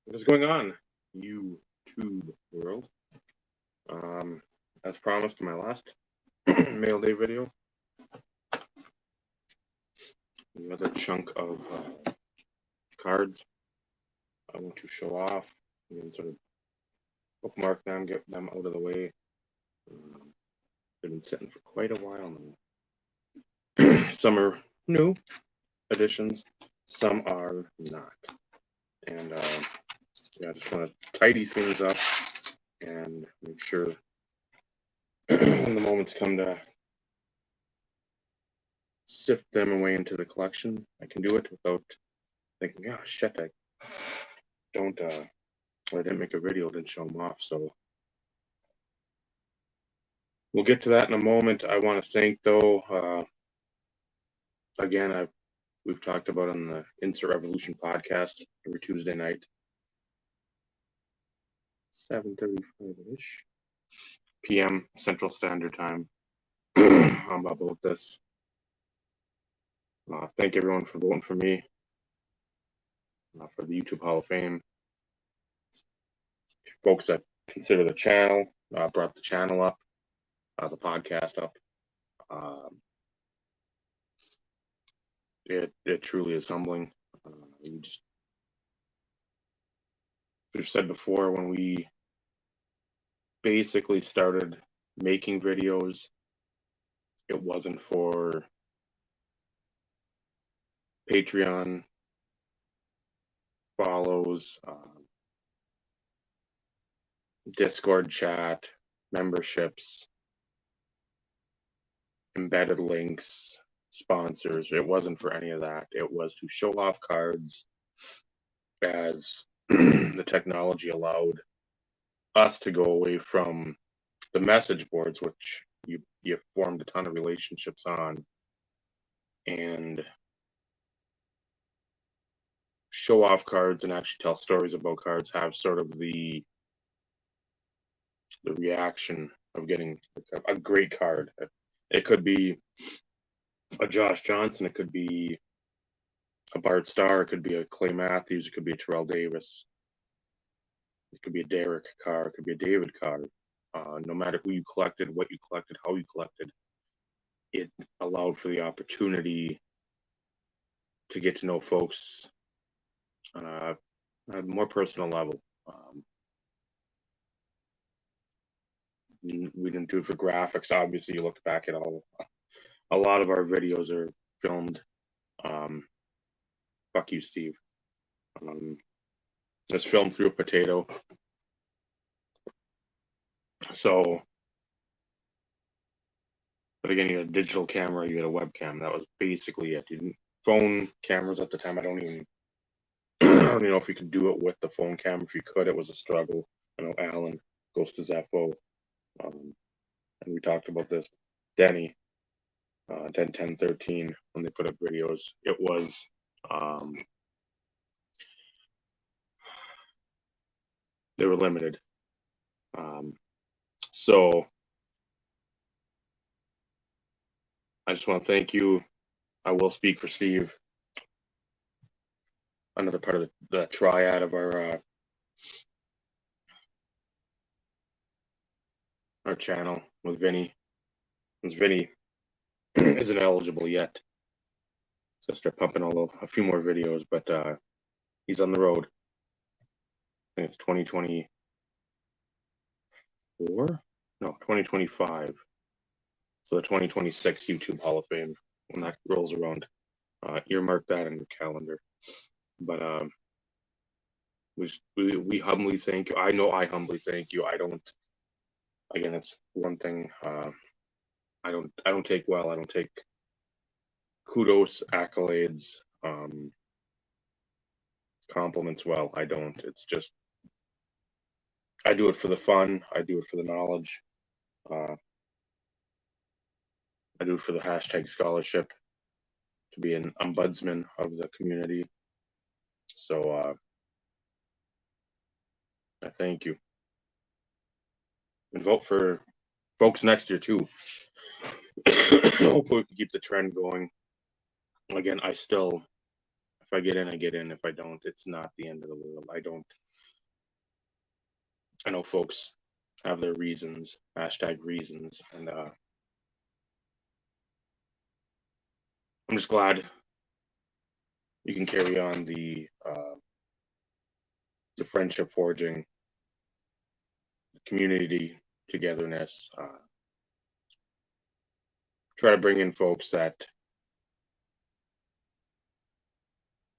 What is going on, YouTube world? Um, as promised in my last mail day video, another chunk of cards I want to show off and sort of bookmark them, get them out of the way. They've been sitting for quite a while now. Some are new additions, some are not. And yeah, I just want to tidy things up and make sure when the moments come to sift them away into the collection, I can do it without thinking, oh shit, I don't, well, I didn't make a video, didn't show them off. So we'll get to that in a moment. I want to thank, though, again, we've talked about on the Insert Revolution podcast every Tuesday night, 7:35-ish p.m. Central Standard Time. About this. Thank everyone for voting for me for the YouTube Hall of Fame. Folks that consider the channel, brought the channel up, the podcast up. It truly is humbling. We've said before, when we basically started making videos, it wasn't for Patreon follows, Discord chat, memberships, embedded links, sponsors. It wasn't for any of that. It was to show off cards as the technology allowed us to go away from the message boards, which you formed a ton of relationships on, and show off cards and actually tell stories about cards, have sort of the reaction of getting a great card. It could be a Josh Johnson, it could be a Bart Starr, it could be a Clay Matthews, it could be a Terrell Davis, it could be a Derek Carr, it could be a David Carr. No matter who you collected, what you collected, how you collected, it allowed for the opportunity to get to know folks on a more personal level. We didn't do it for graphics. Obviously, you look back at a lot of our videos are filmed. Fuck you, Steve. It's filmed through a potato. So, but again, you had a digital camera, you had a webcam. That was basically it. You didn't phone cameras at the time. I don't even know if you could do it with the phone camera. If you could, it was a struggle. I know Alan goes to Zepho, and we talked about this. Denny, 10, 13, when they put up videos, it was they were limited. So I just want to thank you. I will speak for Steve. Another part of the triad of our channel with Vinny. Since Vinny isn't eligible yet, so start pumping a few more videos. But he's on the road. I think it's 2024. No, 2025. So the 2026 YouTube Hall of Fame, when that rolls around, earmark that in your calendar. But we humbly thank you. I know I humbly thank you. I don't. Again, it's one thing. I don't take well. I don't take kudos, accolades, compliments well. I don't. It's just I do it for the fun. I do it for the knowledge. I do it for the hashtag scholarship, to be an ombudsman of the community. So I thank you. And vote for folks next year too. Hopefully we can keep the trend going. Again, if I get in, I get in. If I don't, it's not the end of the world. I don't I know folks have their reasons, hashtag reasons, and I'm just glad you can carry on the friendship forging, community togetherness. Try to bring in folks that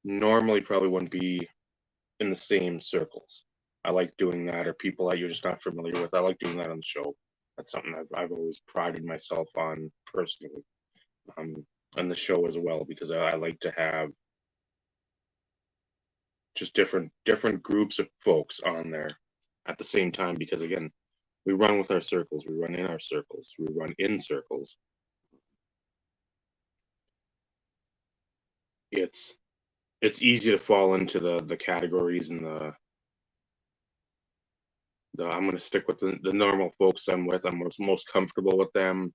normally probably wouldn't be in the same circles. I like doing that, or people that you're just not familiar with. I like doing that on the show. That's something I've always prided myself on personally, on the show as well, because I like to have just different groups of folks on there at the same time. Because again, we run with our circles, we run in our circles, we run in circles. It's easy to fall into the categories and the I'm going to stick with the normal folks I'm with. I'm most comfortable with them.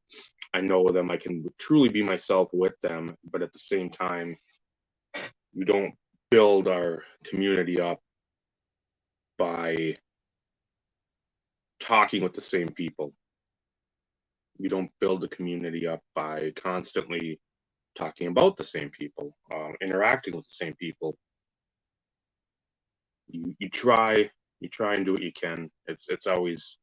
I know them. I can truly be myself with them. But at the same time, we don't build our community up by talking with the same people. We don't build the community up by constantly talking about the same people, interacting with the same people. You try and do what you can. It's always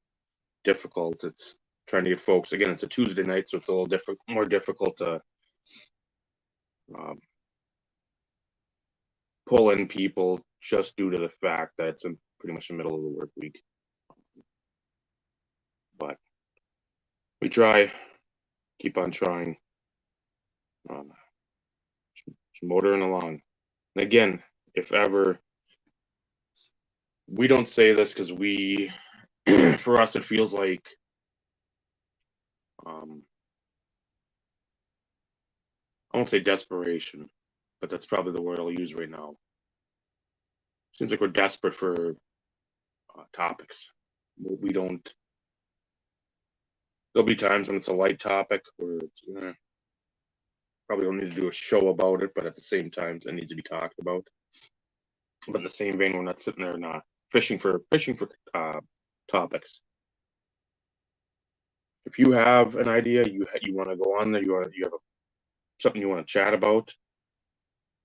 difficult. It's trying to get folks, again, it's a Tuesday night, so it's a little more difficult to um, pull in people just due to the fact that it's in pretty much the middle of the work week. But we try, keep on trying, um, motoring along. And again, if ever, we don't say this because we, for us, it feels like um, I won't say desperation, but that's probably the word I'll use right now. Seems like we're desperate for topics. We don't. There'll be times when it's a light topic where it's probably don't need to do a show about it, but at the same time, it needs to be talked about. But in the same vein, we're not sitting there not fishing for topics. If you have an idea, you want to go on there, you have something you want to chat about,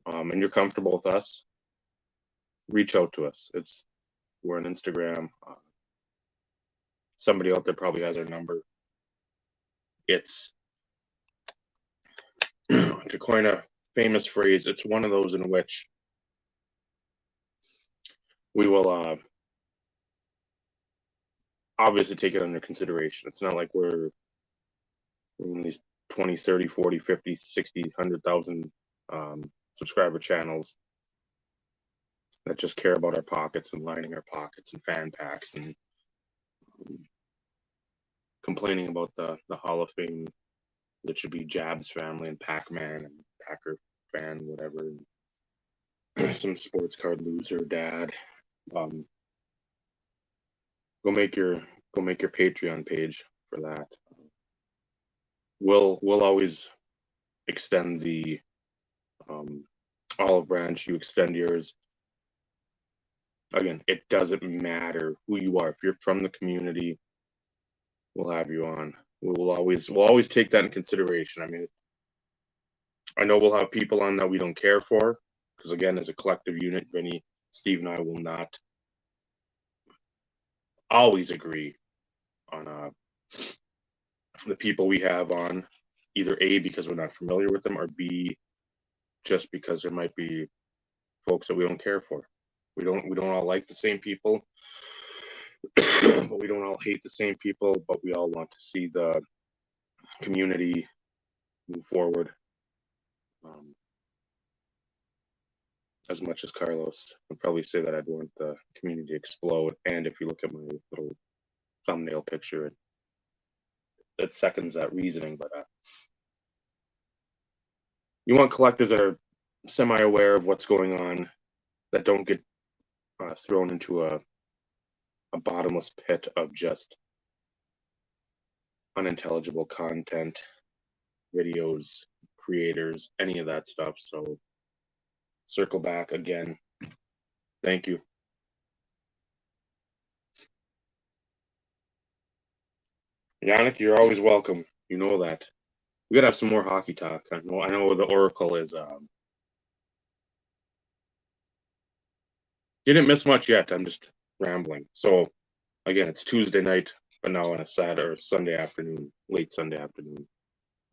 and you're comfortable with us, reach out to us. We're on Instagram. Somebody out there probably has our number. It's to coin a famous phrase. It's one of those in which we will obviously take it under consideration. It's not like we're in these 20, 30, 40, 50, 60, 100,000 subscriber channels that just care about our pockets and lining our pockets and fan packs and complaining about the Hall of Fame that should be Jabs family and Pac-Man and Packer fan, whatever. Some sports card loser dad. Um, go make your Patreon page for that. We'll always extend the olive branch. You extend yours. Again, it doesn't matter who you are. If you're from the community, we'll have you on. We'll always take that in consideration. I mean, I know we'll have people on that we don't care for, because again, as a collective unit, Vinny, Steve, and I will not always agree on the people we have on, either A, because we're not familiar with them, or B, just because there might be folks that we don't care for. We don't all like the same people, but we don't all hate the same people, but we all want to see the community move forward. As much as Carlos would probably say that I'd want the community to explode. And if you look at my little thumbnail picture, it seconds that reasoning. But you want collectors that are semi-aware of what's going on, that don't get thrown into a bottomless pit of just unintelligible content, videos, creators, any of that stuff. So circle back again. Thank you. Yannick, you're always welcome. You know that. We gotta have some more hockey talk. I know the Oracle is didn't miss much yet. I'm just rambling. So again, it's Tuesday night, but now on a Saturday or Sunday afternoon, late Sunday afternoon.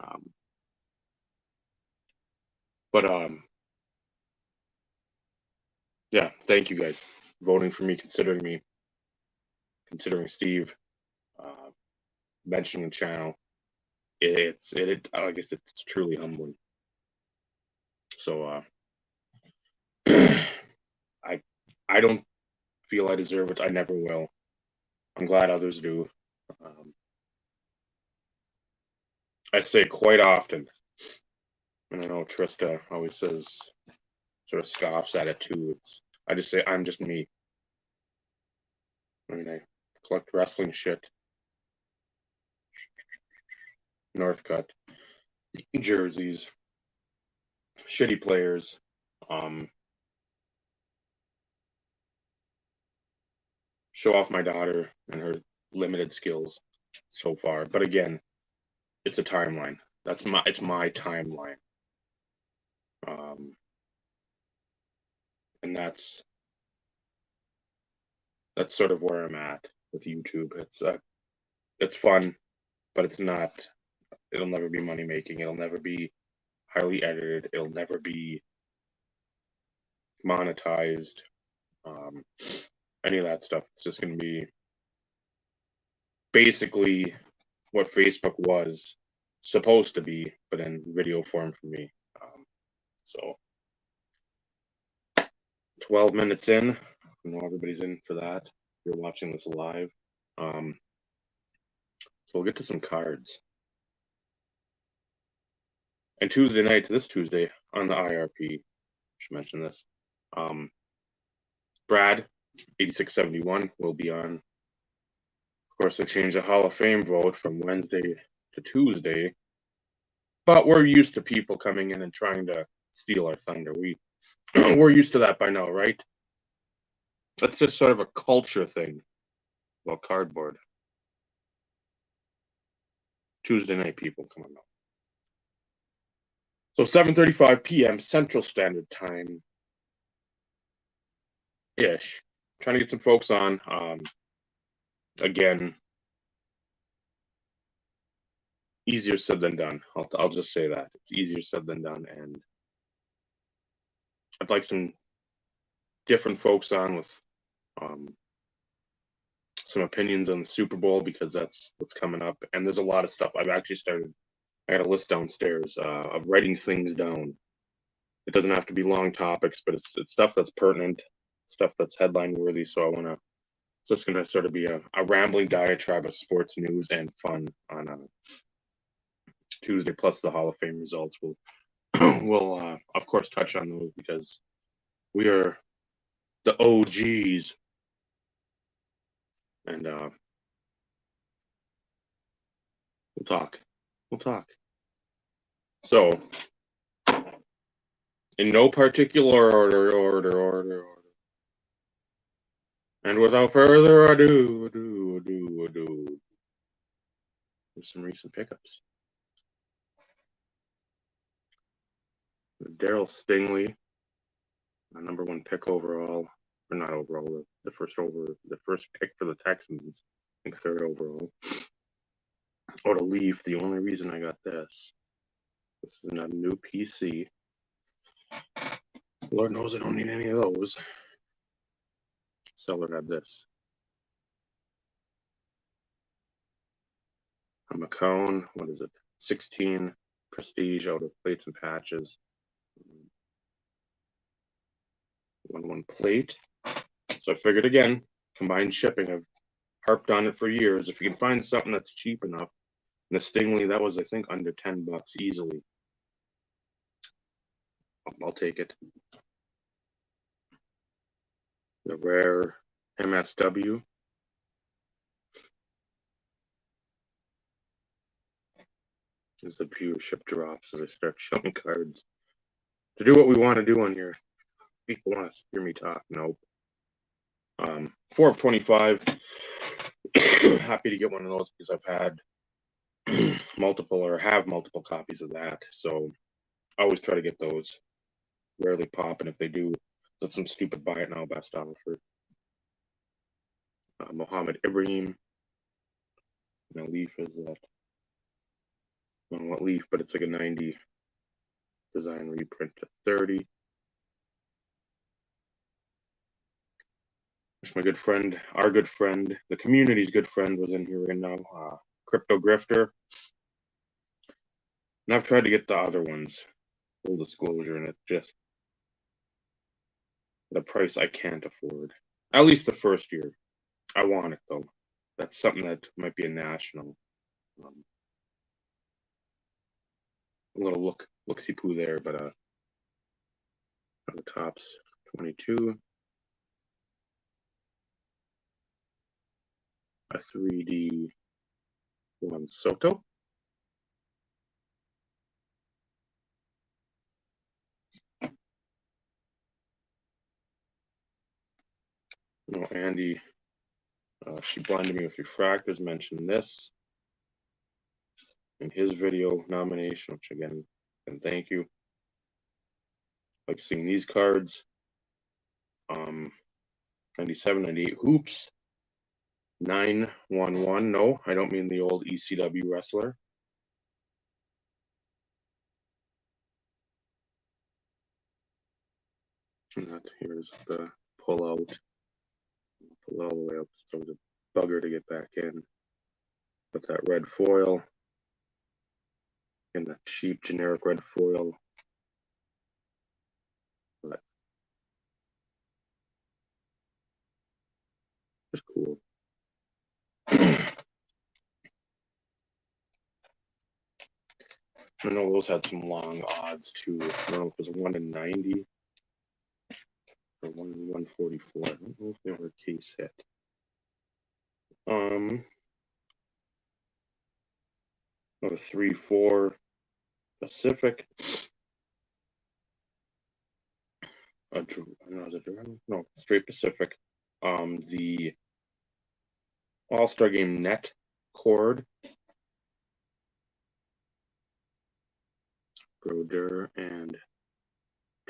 Um, but yeah, thank you guys voting for me, considering Steve, uh, mentioning the channel. I guess it's truly humbling. So I I don't feel I deserve it. I never will. I'm glad others do. Um, I say quite often, and I know Trista always says, sort of scoffs at it too. I just say I'm just me. I mean, I collect wrestling shit, Northcutt jerseys, shitty players, um, show off my daughter and her limited skills so far. But again, it's a timeline. It's my timeline, um, and that's sort of where I'm at with YouTube. It's fun, but it's not. It'll never be money making. It'll never be highly edited. It'll never be monetized. Um, any of that stuff. It's just going to be basically what Facebook was supposed to be, but in video form for me. So 12 minutes in. I know everybody's in for that. You're watching this live. Um, so we'll get to some cards. And Tuesday night, this Tuesday on the IRP, I should mention this. Brad, 8671, will be on. Of course, they changed the Hall of Fame vote from Wednesday to Tuesday, but we're used to people coming in and trying to steal our thunder. We're used to that by now, right? That's just sort of a culture thing about cardboard. Tuesday night, people, come on now. So 7:35 p.m. Central Standard Time ish. Trying to get some folks on. Again, easier said than done. I'll just say that it's easier said than done, and I'd like some different folks on with um, some opinions on the Super Bowl because that's what's coming up. And there's a lot of stuff I've actually started. I got a list downstairs of writing things down. It doesn't have to be long topics, but it's stuff that's pertinent, stuff that's headline worthy. So I want to. It's just going to sort of be a rambling diatribe of sports news and fun on Tuesday, plus the Hall of Fame results. We'll of course touch on those because we are the OGs, and we'll talk. We'll talk. So, in no particular order, and without further ado, there's some recent pickups. Daryl Stingley, the number one pick overall, or not overall, the first pick for the Texans, I think third overall. Or to Leaf, the only reason I got this is not a new PC. Lord knows I don't need any of those. Seller had this. A McCone, what is it? 16 prestige out of plates and patches. 1/1 plate. So I figured again, combined shipping. I've harped on it for years. If you can find something that's cheap enough, and the Stingley, that was I think under $10 easily. I'll take it. The rare MSW. Is the viewership drops as I start showing cards. To do what we want to do on here. People want to hear me talk. Nope. 4 of 25. Happy to get one of those because I've had multiple or have multiple copies of that. So I always try to get those. Rarely pop, and if they do, that's some stupid buy it now best offer. Mohammed Ibrahim. Now Leaf is that. I don't know what Leaf, but it's like a 90 design reprint to 30. My good friend, our good friend, the community's good friend was in here right now. Crypto Grifter. And I've tried to get the other ones, full disclosure, and it's just the price I can't afford. At least the first year. I want it though. That's something that might be a national. A little look-see poo there, but the tops 22. A 3D Juan Soto. No, Andy, she blinded me with refractors, mentioned this in his video nomination, which again, and thank you. Like seeing these cards. 97, 98 hoops. 911. No, I don't mean the old ECW wrestler. And that here's the pull out. Pull all the way up. So the bugger to get back in. With that red foil. And that cheap generic red foil. But just cool. I know those had some long odds too. I don't know if it was 1 in 90 or 1 in 144. I don't know if they were case hit. Or 3-4 Pacific. No, straight Pacific. The All-Star Game net cord. Broder and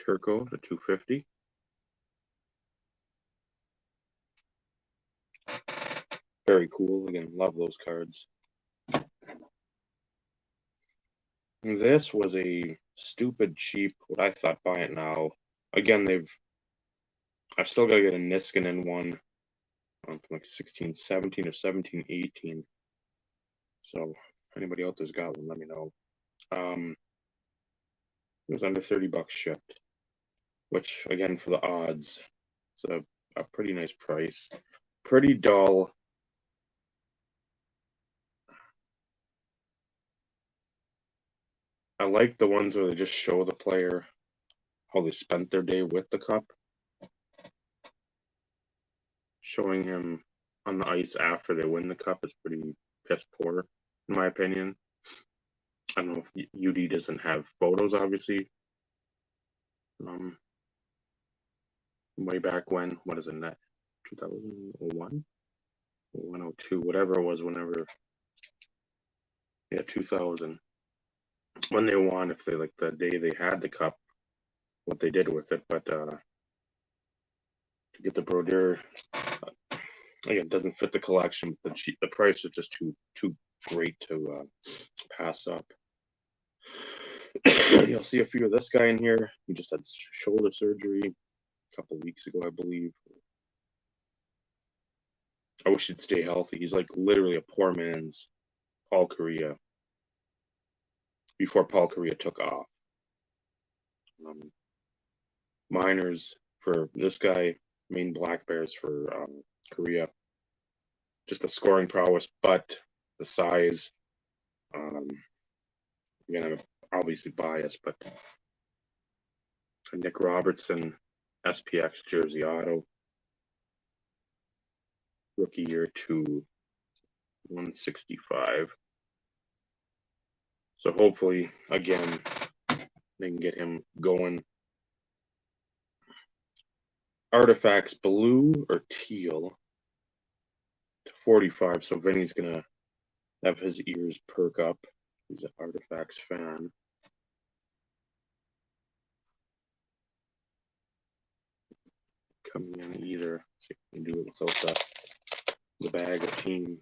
Turco, the 250. Very cool. Again, love those cards. This was a stupid cheap, what I thought, buy it now. Again, I've still got to get a Niskanen one from like 16-17 or 17-18. So if anybody out there's got one, let me know. It was under 30 bucks shipped, which again for the odds, it's a pretty nice price. Pretty dull. I like the ones where they just show the player how they spent their day with the cup. Showing him on the ice after they win the cup is pretty piss poor, in my opinion. I don't know if UD doesn't have photos, obviously. Way back when, what is it, net 2001? 102, whatever it was, whenever. Yeah, 2000. When they won, if they like the day they had the cup, what they did with it, but to get the Brodeur, again, doesn't fit the collection. The price is just too great to pass up. You'll see a few of this guy in here. He just had shoulder surgery a couple weeks ago, I believe. I wish he'd stay healthy. He's like literally a poor man's Paul Correa before Paul Correa took off. Minors for this guy, main Black Bears for Korea. Just the scoring prowess, but the size. Again, I'm obviously biased, but Nick Robertson, SPX Jersey Auto, rookie year to 165. So hopefully, again, they can get him going. Artifacts blue or teal to 45. So Vinny's gonna have his ears perk up. He's an Artifacts fan. Coming in either. See if we can do it without the bag of team.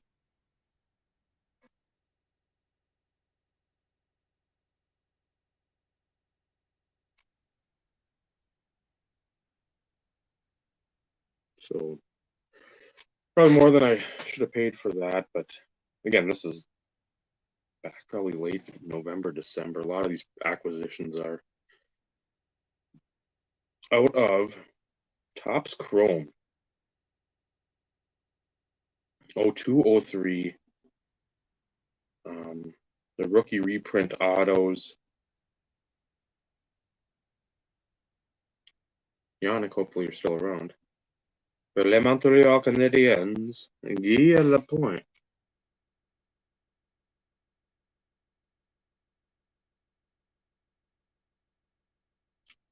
So probably more than I should have paid for that, but again, this is back probably late November, December. A lot of these acquisitions are out of Topps Chrome. 02, 03. The rookie reprint autos. Yannick, hopefully you're still around. For les Montreal Canadiens, Guy Lapointe.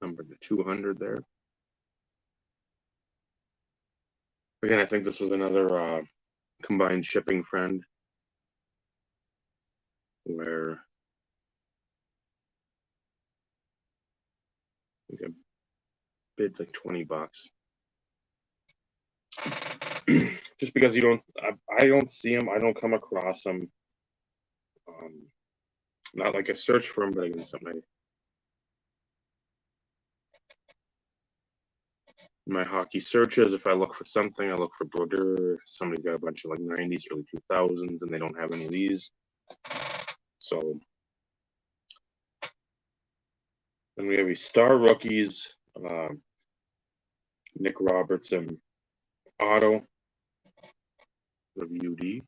Number to 200 there. Again, I think this was another combined shipping friend where I think I bid like $20. Just because I don't see them, I don't come across them. Not like I search for them, but again, something my hockey searches. If I look for something, I look for Brodeur. Somebody got a bunch of like 90s, early 2000s, and they don't have any of these. So then we have a Star Rookies, Nick Robertson auto of UD.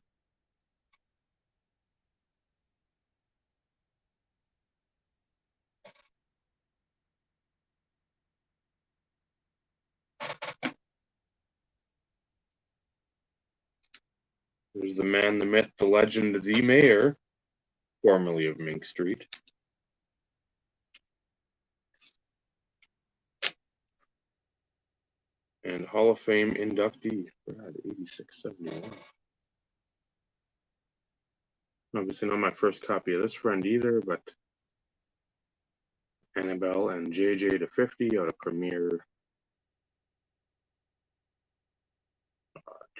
There's the man, the myth, the legend, the mayor, formerly of Mink Street. And Hall of Fame inductee, Brad, 8671. Obviously not my first copy of this friend either, but Annabelle and JJ to 50 out of Premier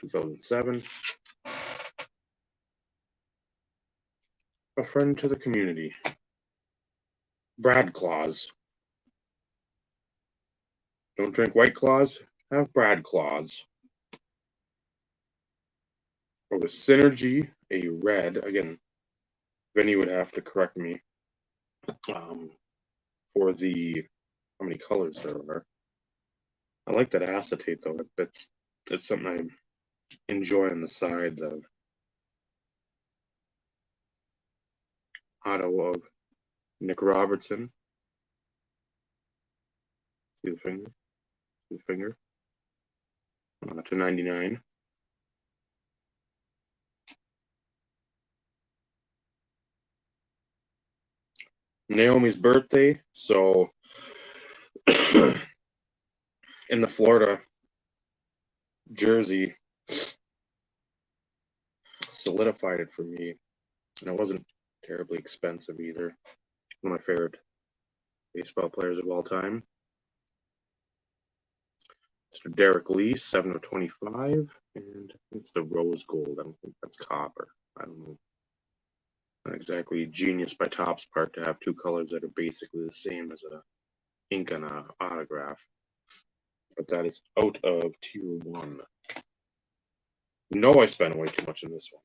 2007. A friend to the community. Brad Claus. Don't drink White Claws, have Brad Claus. Or the Synergy, a red. Again, Vinny would have to correct me for the how many colors there are. I like that acetate though. It's something I enjoy on the side of auto of Nick Robertson. See the finger? See the finger? To 99. Naomi's birthday, so in the Florida jersey solidified it for me, and it wasn't terribly expensive either. One of my favorite baseball players of all time. Mr. Derek Lee, 7 of 25, and it's the rose gold. I don't think that's copper. I don't know. Not exactly genius by Topps part to have two colors that are basically the same as a ink on an autograph. But that is out of tier 1. No, I spent way too much in this one.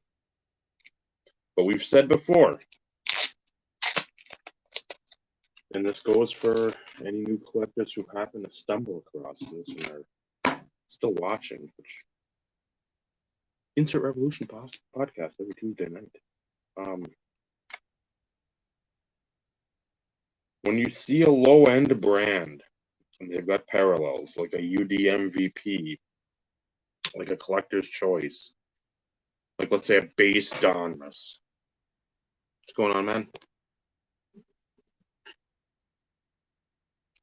But we've said before, and this goes for any new collectors who happen to stumble across this and are still watching, which Insert Revolution podcast every Tuesday night. When you see a low-end brand and they've got parallels, like a UD MVP, like a collector's choice, like let's say a base Donruss. What's going on, man?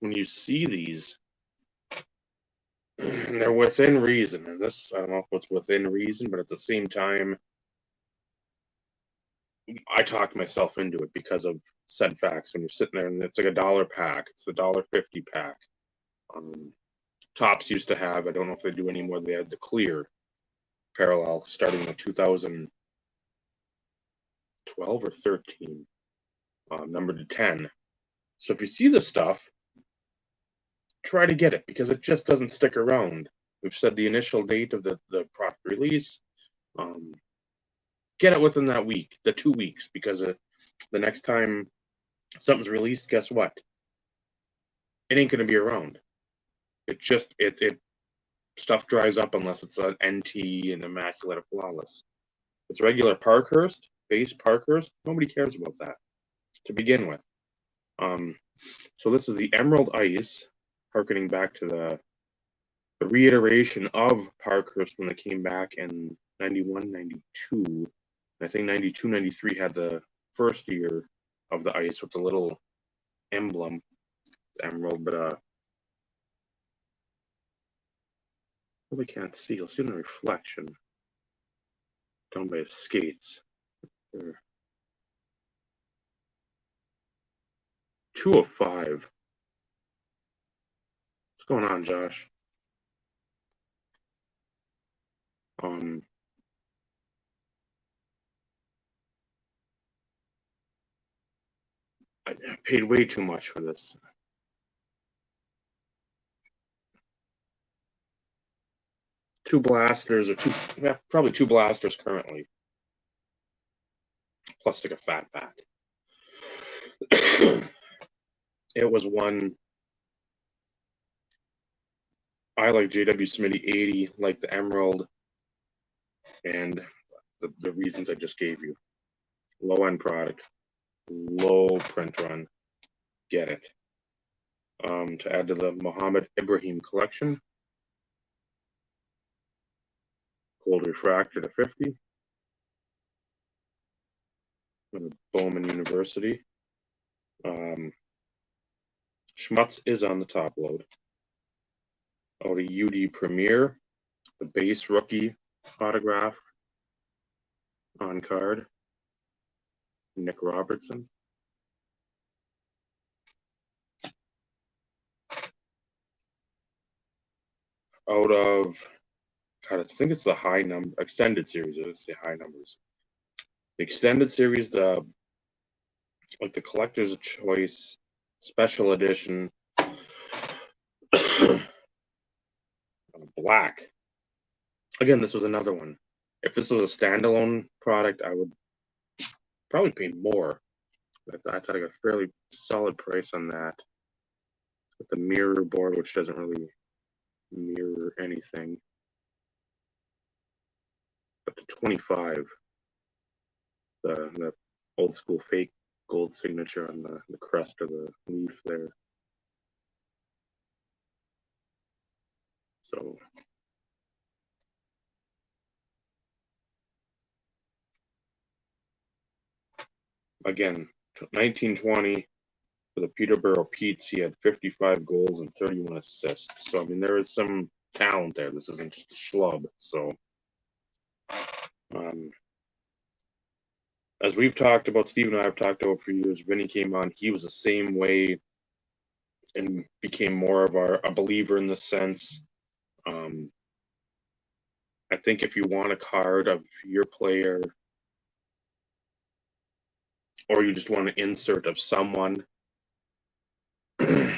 When you see these, and they're within reason, and this, I don't know if it's within reason, but at the same time, I talked myself into it because of said facts. When you're sitting there and it's like $1 pack, it's the $1.50 pack. Tops used to have, I don't know if they do anymore, they had the clear parallel starting in 2012 or 13, numbered to 10. So if you see the stuff, try to get it because it just doesn't stick around. We've said the initial date of the product release. Um, get it within that week, the 2 weeks, because the next time something's released, guess what? It ain't going to be around. It stuff dries up unless it's an NT and immaculate or flawless. It's regular Parkhurst, base Parkhurst. Nobody cares about that to begin with. So this is the Emerald Ice, harkening back to the reiteration of Parkhurst when they came back in 91, 92. I think 92, 93 had the first year of the ice with the little emblem, emerald, but really can't see. You'll see the reflection down by his skates. There. 205. What's going on, Josh? I paid way too much for this. Two blasters, or probably two blasters currently, plus like a fat pack. It was one. I like JW Smitty 80, like the Emerald, and the reasons I just gave you. Low end product, low print run, get it. To add to the Muhammad Ibrahim collection, gold refractor to 50, Bowman University. Schmutz is on the top load. Out of UD Premier, the base rookie autograph on card, Nick Robertson. Out of, God, I think it's the high number, extended series, let's say high numbers. The extended series, like the collector's choice special edition black. Again, this was another one. If this was a standalone product, I would probably pay more. I thought I got a fairly solid price on that. With the mirror board, which doesn't really mirror anything. But the 25, the old school fake gold signature on the crest of the leaf there. So again, 1920 for the Peterborough Petes, he had 55 goals and 31 assists. So I mean, there is some talent there. This isn't just a schlub. So as we've talked about, Steve and I have talked about for years, when he came on, he was the same way and became more of a believer in the sense. I think if you want a card of your player or you just want an insert of someone and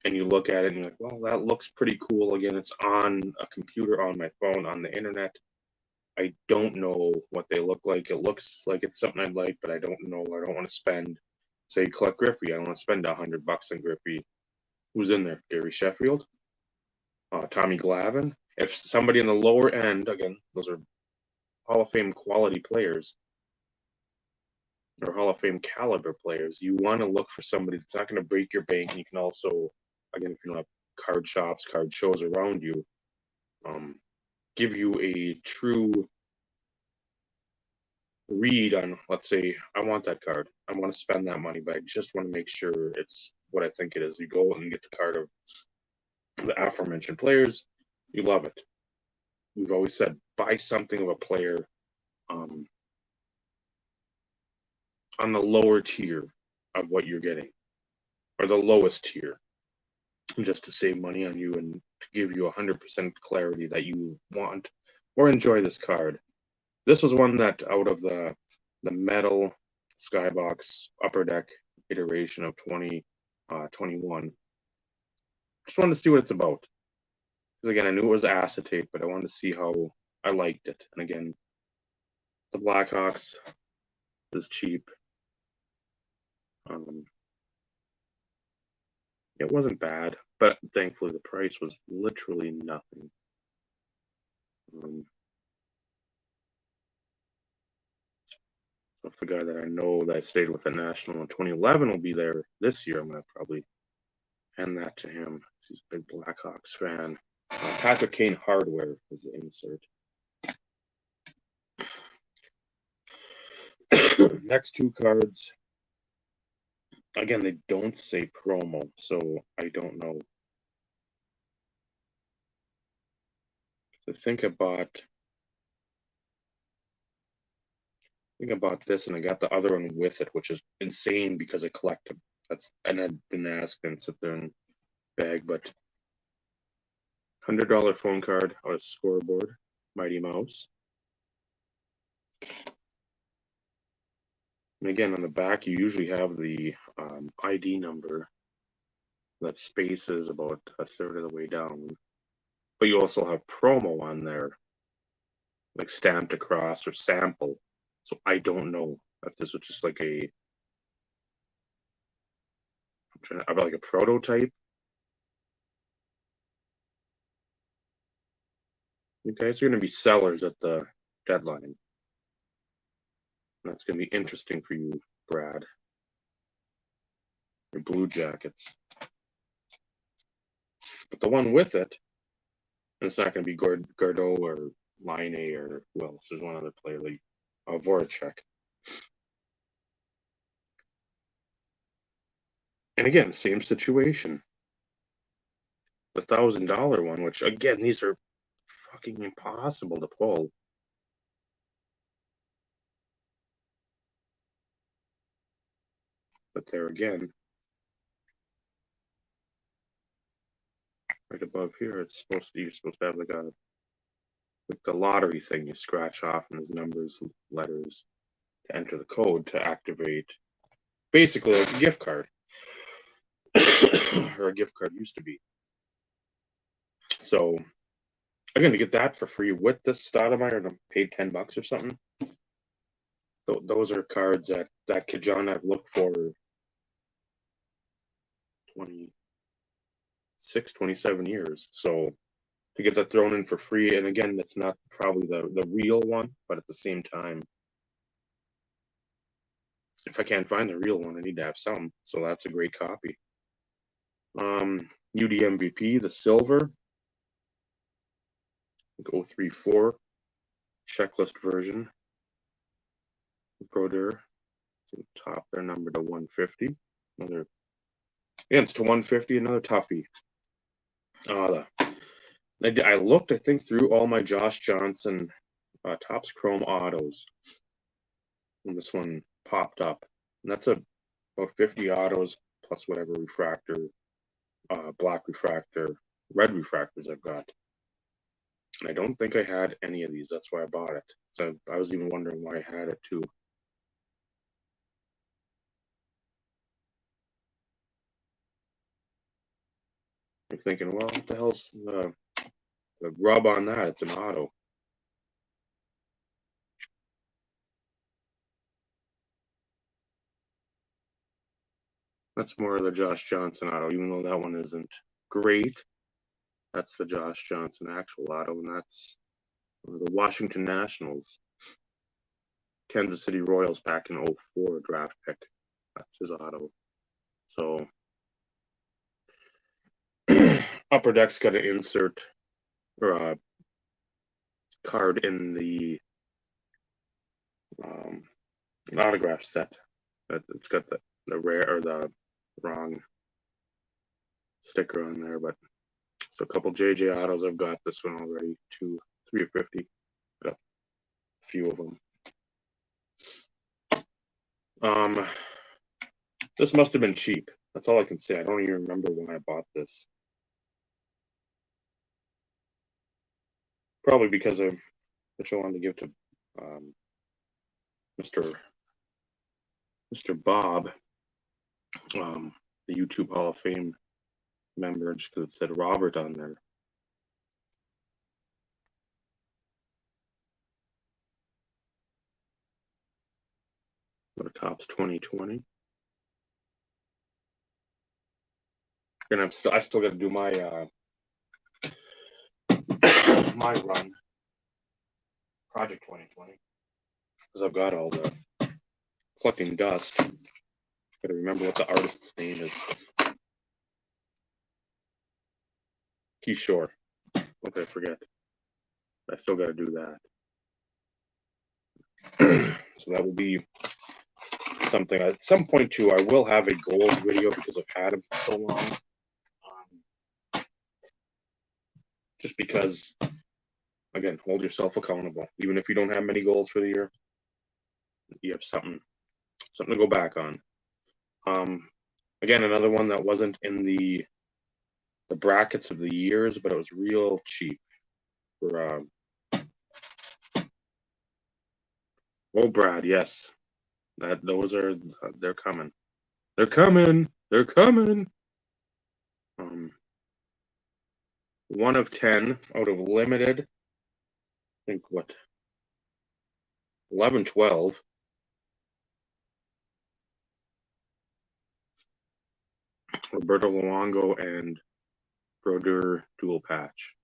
you look at it and you're like, well, that looks pretty cool. Again, it's on a computer, on my phone, on the internet. I don't know what they look like. It looks like it's something I'd like, but I don't know. I don't want to spend, say, collect Griffey. I don't want to spend $100 on Griffey. Who's in there? Gary Sheffield? Tommy Glavine? If somebody in the lower end, again, those are Hall of Fame quality players or Hall of Fame caliber players, you want to look for somebody that's not going to break your bank. And you can also, again, if you don't have card shops, card shows around you, give you a true read on, let's say, I want that card. I want to spend that money, but I just want to make sure it's what I think it is. You go and get the card of the aforementioned players, you love it. We've always said, buy something of a player on the lower tier of what you're getting, or the lowest tier, just to save money on you and to give you 100% clarity that you want or enjoy this card. This was one that out of the metal skybox upper deck iteration of 2021, just wanted to see what it's about. Because again, I knew it was acetate, but I wanted to see how I liked it. And again, the Blackhawks is cheap. It wasn't bad, but thankfully the price was literally nothing. If the guy that I know that I stayed with at National in 2011 will be there this year, I'm going to probably hand that to him. He's a big Blackhawks fan. Patrick Kane Hardware is the insert. Next two cards. Again, they don't say promo, so I don't know. So think about this, and I got the other one with it, which is insane because I collect them. And I didn't ask and sit there and beg, but $100 phone card on a scoreboard, Mighty Mouse. And again, on the back, you usually have the ID number. That space is about a third of the way down. But you also have promo on there, like stamped across or sample. So I don't know if this was just like like a prototype. Okay, so you're going to be sellers at the deadline. That's going to be interesting for you, Brad. Your Blue Jackets. But the one with it, it's not going to be Gordo or Line A or who else? There's one other player, like Voracek. And again, same situation. The $1,000 one, which again, these are fucking impossible to pull. But there again, right above here, you're supposed to have like the lottery thing you scratch off, and there's numbers, letters to enter the code to activate, basically like a gift card. Or a gift card used to be. So I'm gonna get that for free with this Stoudemire, and I paid $10 or something. Those are cards that Kajan I've looked for 26, 27 years. So to get that thrown in for free, and again, that's not probably the real one, but at the same time, if I can't find the real one, I need to have some. So that's a great copy. UD MVP, the silver, 034 checklist version. Brodeur, top their number to 150. Another, yeah, it's to 150. Another toughie. I looked, I think, through all my Josh Johnson Topps Chrome autos, and this one popped up. And that's about 50 autos plus whatever refractor, black refractor, red refractors I've got. And I don't think I had any of these. That's why I bought it. So I was even wondering why I had it too. I'm thinking, well, what the hell's the rub on that? It's an auto. That's more of the Josh Johnson auto, even though that one isn't great. That's the Josh Johnson actual auto, and that's the Washington Nationals, Kansas City Royals back in 04 draft pick. That's his auto. So Upper Deck's got to insert or a card in the autograph set. It's got the rare or the wrong sticker on there, but so a couple JJ autos. I've got this one already, 3 of 50. Got a few of them. This must have been cheap. That's all I can say. I don't even remember when I bought this. Probably because I wanted to give to Mr. Bob, the YouTube Hall of Fame member, just because it said Robert on there. Go to Topps 2020. And I still got to do my my run, Project 2020, because I've got all the collecting dust. Got to remember what the artist's name is. Keyshore. Okay, forget. I still got to do that. So that will be something. At some point, too, I will have a goals video because I've had them for so long. Just because, again, hold yourself accountable. Even if you don't have many goals for the year, you have something to go back on. Again, another one that wasn't in the brackets of the years, but it was real cheap for oh, Brad, yes. Those are they're coming. They're coming. They're coming. 1 of 10 out of limited. I think what 11, 12. Roberto Luongo and Brodeur dual patch.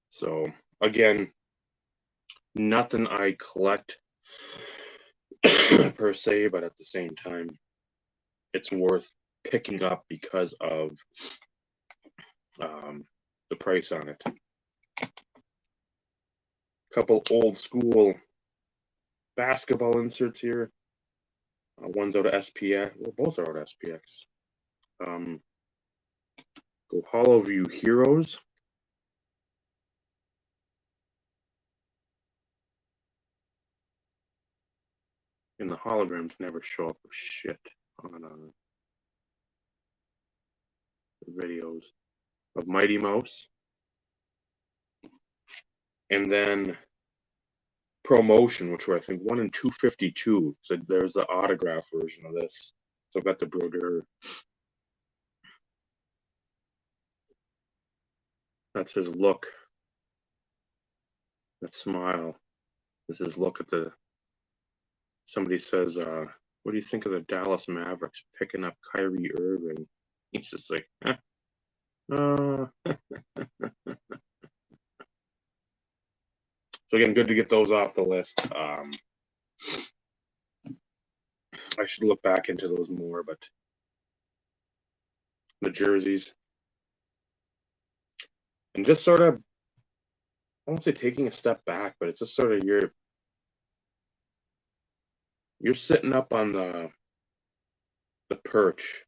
So again, nothing I collect per se, but at the same time, it's worth picking up because of the price on it. Couple old school basketball inserts here. One's out of SPX. Well, both are out of SPX. Go Hollow View Heroes. And the holograms never show up for shit on the videos of Mighty Mouse. And then Promotion, which were I think 1 in 252. So there's the autograph version of this. So I've got the Brodeur. That's his look. That smile. This is look at the. Somebody says, what do you think of the Dallas Mavericks picking up Kyrie Irving? He's just like, So again, good to get those off the list. I should look back into those more, but the jerseys and just sort of, I won't say taking a step back, but it's just sort of you're sitting up on the perch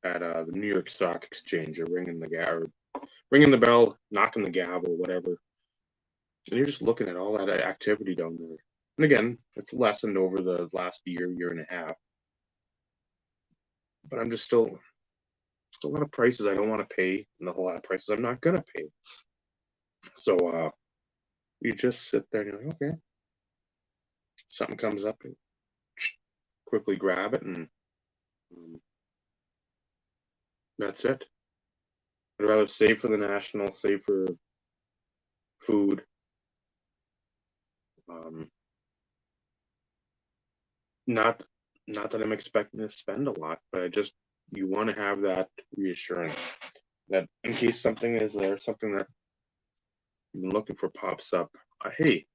at the New York Stock Exchange. You're ringing the bell, knocking the gavel, whatever, and you're just looking at all that activity down there. And again, it's lessened over the last year and a half, but I'm just still a lot of prices I don't want to pay, and a whole lot of prices I'm not gonna pay. So you just sit there and you're like, okay, something comes up and quickly grab it, and that's it. I'd rather save for the national, save for food. Not that I'm expecting to spend a lot, but you want to have that reassurance that in case something is there, something that you've been looking for pops up. Hey,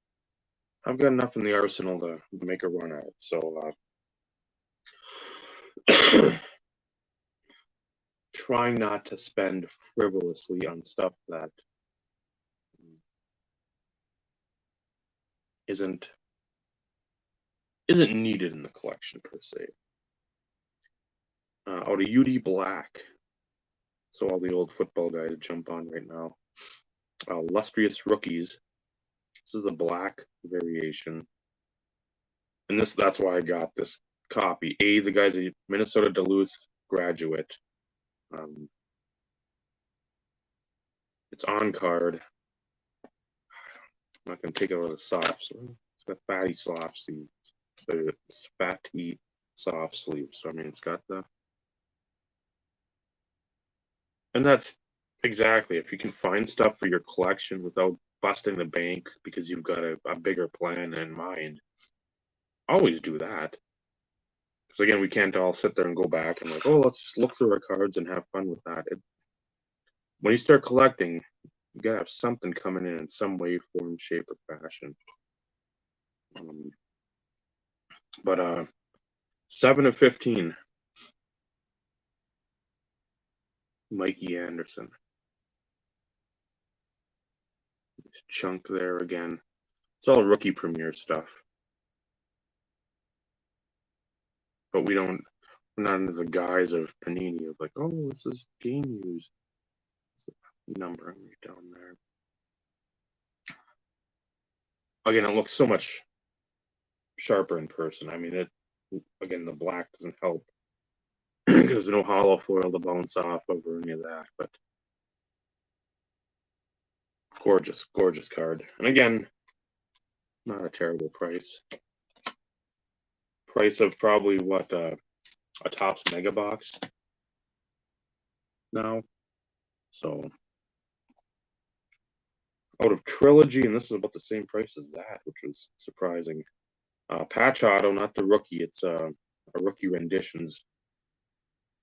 I've got enough in the arsenal to make a run at it. So trying not to spend frivolously on stuff that isn't needed in the collection per se. Out of UD Black, so all the old football guys jump on right now. Illustrious Rookies, This is the black variation. And that's why I got this copy. The guy's a Minnesota Duluth graduate. It's on card. I'm not gonna take it out of the soft. It's got fatty soft sleeves. It's fatty soft sleeves. So I mean, it's got the, and that's exactly, if you can find stuff for your collection without busting the bank because you've got a bigger plan in mind, always do that. Because again, we can't all sit there and go back and like, oh, let's just look through our cards and have fun with that. When you start collecting, you gotta have something coming in some way, form, shape, or fashion. But 7 of 15, Mikey Anderson. Chunk there again. It's all rookie premier stuff. But we're not under the guise of Panini of like, oh, this is game use. Numbering right down there. Again, it looks so much sharper in person. I mean, again, the black doesn't help because there's no hollow foil to bounce off of or any of that. But gorgeous, gorgeous card. And again, not a terrible price. Price of probably what, a Topps Mega Box now. So out of Trilogy, and this is about the same price as that, which was surprising. Patch Auto, not the rookie. It's a rookie renditions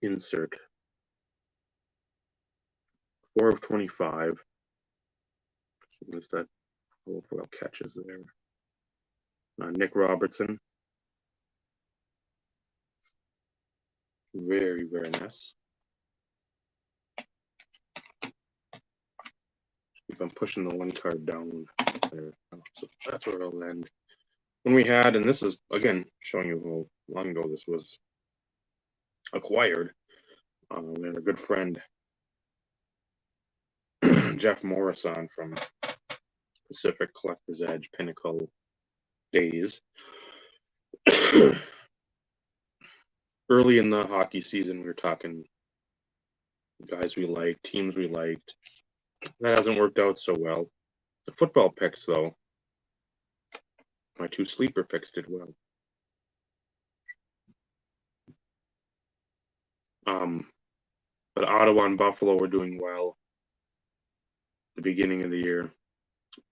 insert. 4 of 25. What's that? Hollow foil catches there. Nick Robertson. Very, very nice. If I'm pushing the one card down there, so that's where it'll end. When we had, and this is again showing you how long ago this was acquired. We had a good friend, Jeff Morrison from Pacific Collector's Edge Pinnacle days. Early in the hockey season, we were talking guys we liked, teams we liked. That hasn't worked out so well. The football picks, though, my 2 sleeper picks did well. But Ottawa and Buffalo were doing well at the beginning of the year.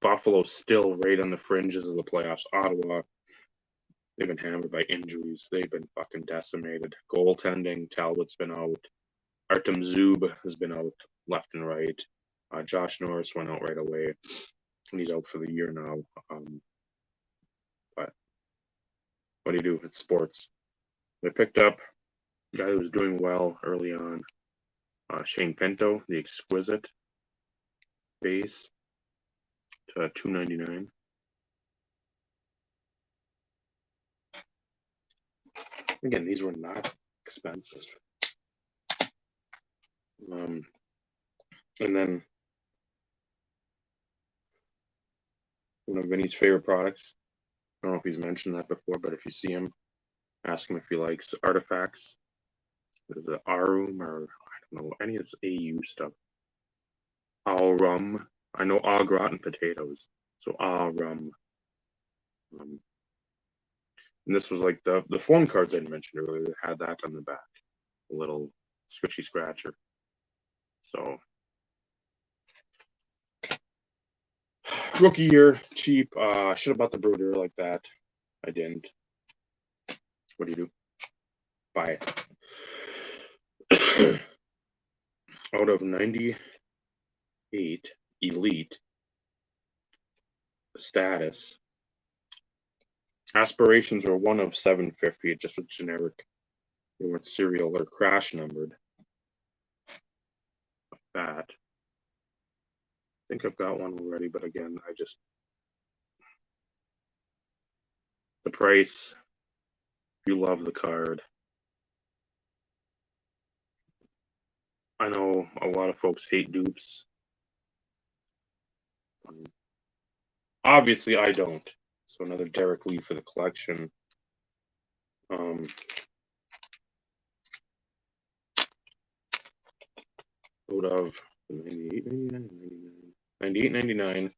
Buffalo still right on the fringes of the playoffs. Ottawa, they've been hammered by injuries. They've been fucking decimated. Goaltending, Talbot's been out. Artem Zub has been out left and right. Josh Norris went out right away, and he's out for the year now. But what do you do? It's sports. They picked up a guy who was doing well early on, Shane Pinto, the exquisite base to $2.99. Again, these were not expensive. And then one of Vinny's favorite products. I don't know if he's mentioned that before, but if you see him, ask him if he likes artifacts. The Arum, or I don't know, any of this AU stuff. Rum. I know au gratin potatoes. So Rum. And this was like the phone cards I mentioned earlier that had that on the back. A little switchy scratcher. So rookie year, cheap. Should have bought the Brooder like that. I didn't. What do you do? Buy it. Out of 98 elite status, aspirations were 1 of 750. It just was generic. They weren't serial or crash numbered. Like that. I think I've got one already, but again, the price, if you love the card. I know a lot of folks hate dupes. Obviously, I don't. So another Derek Lee for the collection. Out of 98, 99, 98, 99.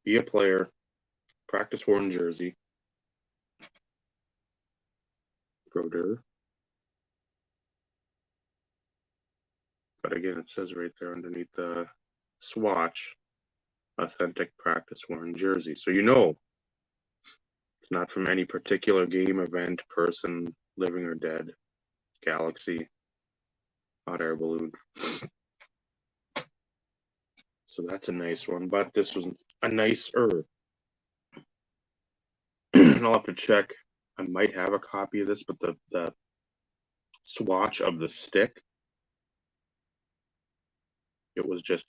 Be a player, practice worn jersey. Broder. But again, it says right there underneath the swatch, authentic practice worn jersey. So you know it's not from any particular game, event, person, living or dead, galaxy, hot air balloon. So that's a nice one, but this was a nicer. And I'll have to check. I might have a copy of this, but the swatch of the stick, it was just,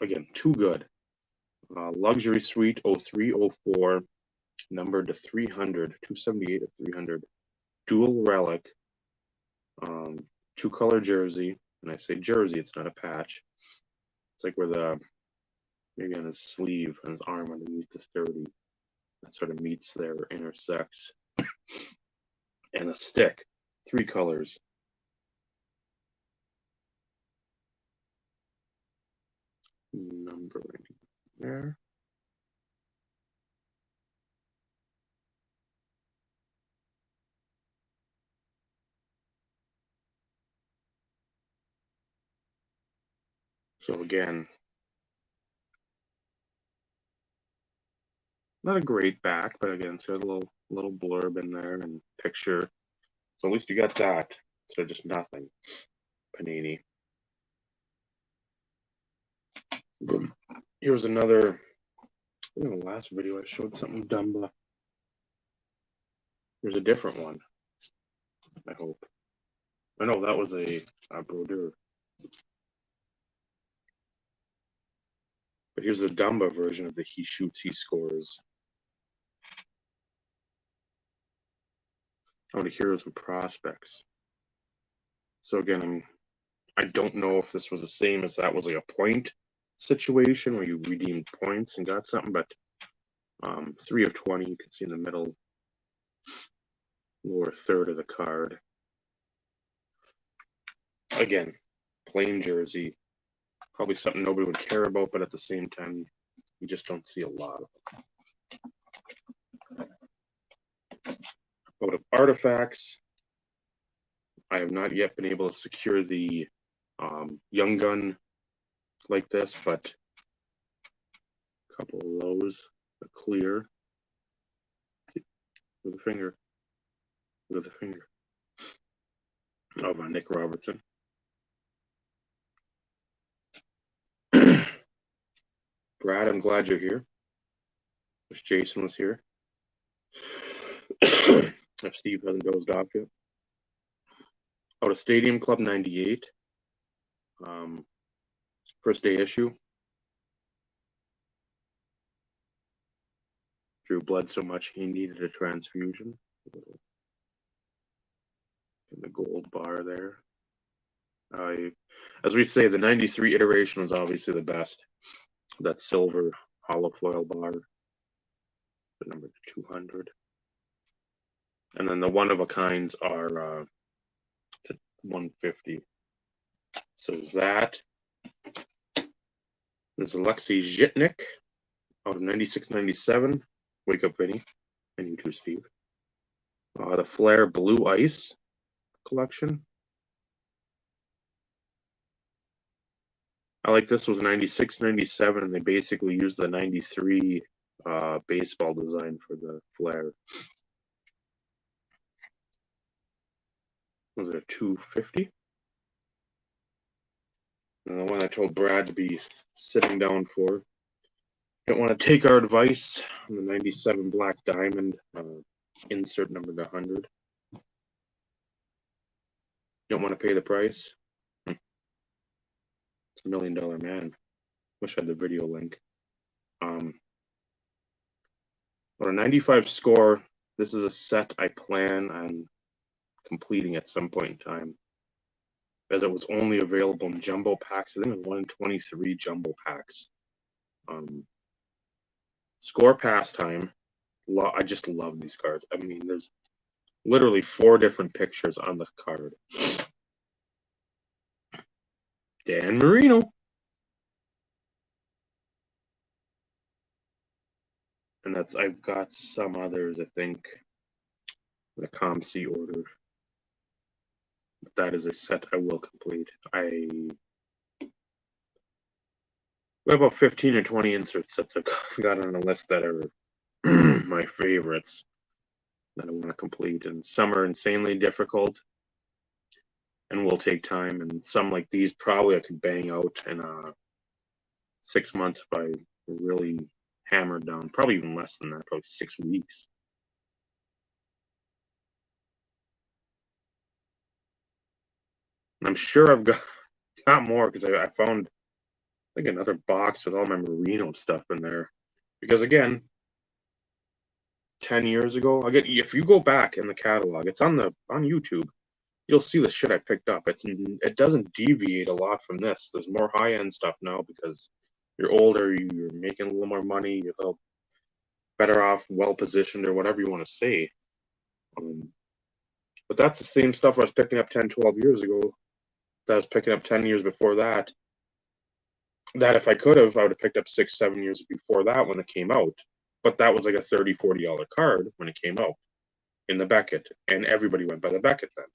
again, too good. Luxury Suite 0304, numbered to 300, 278 of 300. Dual relic, two-color jersey. And I say jersey, it's not a patch. It's like where the, maybe on his sleeve and his arm underneath the 30, that sort of meets there, intersects. And a stick, 3 colors. Numbering there. So again, not a great back, but again, it's got a little blurb in there and picture. So at least you got that instead of just nothing. Panini. Here's another. In the last video, I showed something dumb, but there's a different one. I hope. I know that was a Brodeur. But here's the Dumba version of the He Shoots, He Scores. Oh, the Heroes and Prospects. So again, I don't know if this was the same as that was like a point situation where you redeemed points and got something, but 3 of 20, you can see in the middle lower third of the card. Again, plain jersey, probably something nobody would care about, but at the same time, you just don't see a lot of them. Out of artifacts, I have not yet been able to secure the Young Gun like this, but a couple of those are clear. See, with a finger. With a finger. Of Nick Robertson. Brad, I'm glad you're here. Wish Jason was here. If Steve hasn't dozed off yet. Out of Stadium Club 98. First day issue. Drew bled so much he needed a transfusion. In the gold bar there. As we say, the 93 iteration was obviously the best. That silver hollow foil bar, the number 200. And then the one of a kinds are 150. So there's that. There's Alexei Zhitnik out of 96-97. Wake up, Vinny. And you too, Steve. The Flair Blue Ice collection. I like this was 96-97, and they basically used the 93 baseball design for the Flair. Was it a 250? And the one I told Brad to be sitting down for. Don't want to take our advice on the 97 Black Diamond insert number 100. Don't want to pay the price. It's $1 million man. Wish I had the video link. But a 95 score. This is a set I plan on completing at some point in time, as it was only available in jumbo packs. I think it was 1 in 23 jumbo packs. Score Pastime. I just love these cards. I mean, there's literally 4 different pictures on the card. Dan Marino. And I've got some others, I think, in the ComC order. But that is a set I will complete. I have about 15 or 20 insert sets I've got on a list that are my favorites that I want to complete. And some are insanely difficult and will take time. And some like these probably I could bang out in 6 months if I really hammered down. Probably even less than that, probably 6 weeks. And I'm sure I've got more because I found I think another box with all my Merino stuff in there. Because again, 10 years ago, if you go back in the catalog, it's on YouTube. You'll see the shit I picked up. It doesn't deviate a lot from this. There's more high-end stuff now because you're older, you're making a little more money, you're a little better off, well positioned, or whatever you want to say. But that's the same stuff I was picking up 10, 12 years ago. That I was picking up 10 years before that. That if I could have, I would have picked up 6, 7 years before that when it came out. But that was like a $30, $40 card when it came out in the Beckett. And everybody went by the Beckett then.